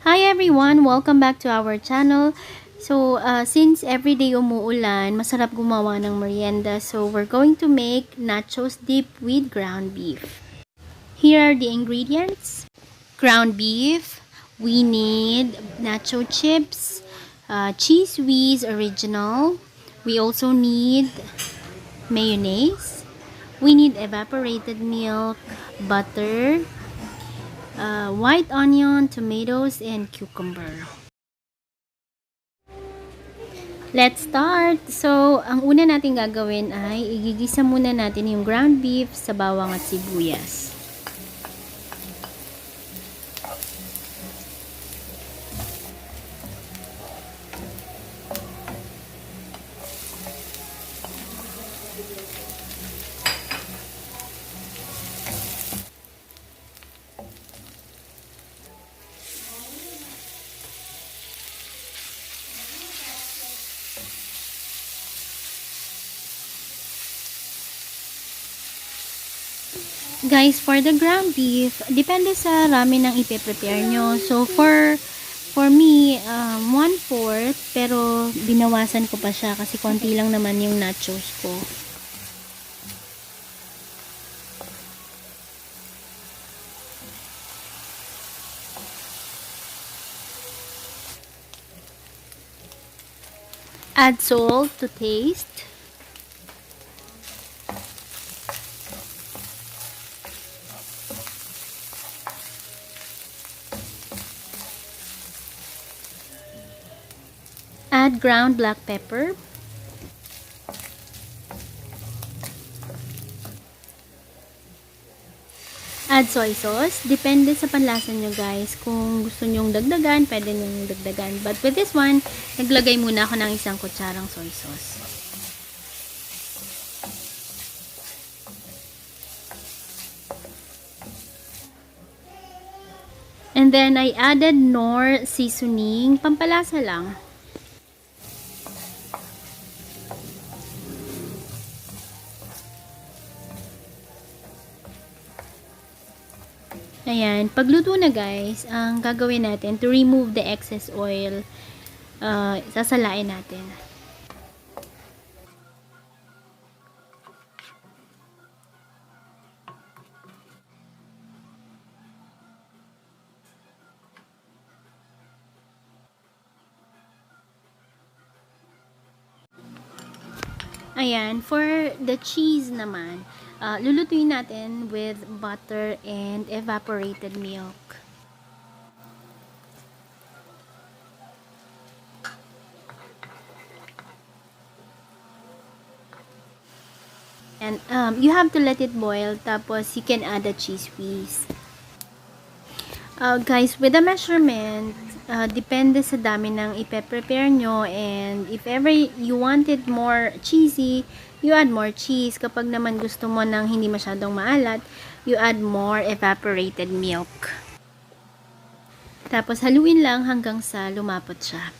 Hi everyone! Welcome back to our channel. So, since everyday umuulan, masarap gumawa ng merienda. So, we're going to make Nacho Dip with ground beef. Here are the ingredients. Ground beef. We need nacho chips, Cheeze Whiz original. We also need mayonnaise. We need evaporated milk, butter, white onion, tomatoes, and cucumber. Let's start! So, ang una natin gagawin ay igigisa muna natin yung ground beef sa bawang at sibuyas. Guys, for the ground beef, depende sa ramen ng ipe-prepare nyo. So, for me, 1/4, pero binawasan ko pa siya kasi konti lang naman yung nachos ko. Add salt to taste. Add ground black pepper. Add soy sauce. Depende sa panlasa nyo guys. Kung gusto nyong dagdagan, pwede nyong dagdagan. But with this one, naglagay muna ako ng 1 kutsarang soy sauce. And then, I added knorr seasoning. Pampalasa lang. Ayan, pagluto na guys, ang gagawin natin to remove the excess oil, sasalain natin. Ayan, for the cheese naman, lulutuin natin with butter and evaporated milk. And you have to let it boil, tapos you can add the cheese whiz. Guys, with the measurement, depende sa dami ng ipe-prepare nyo, and if ever you want it more cheesy, you add more cheese. Kapag naman gusto mo ng hindi masyadong maalat, you add more evaporated milk. Tapos haluin lang hanggang sa lumapot siya.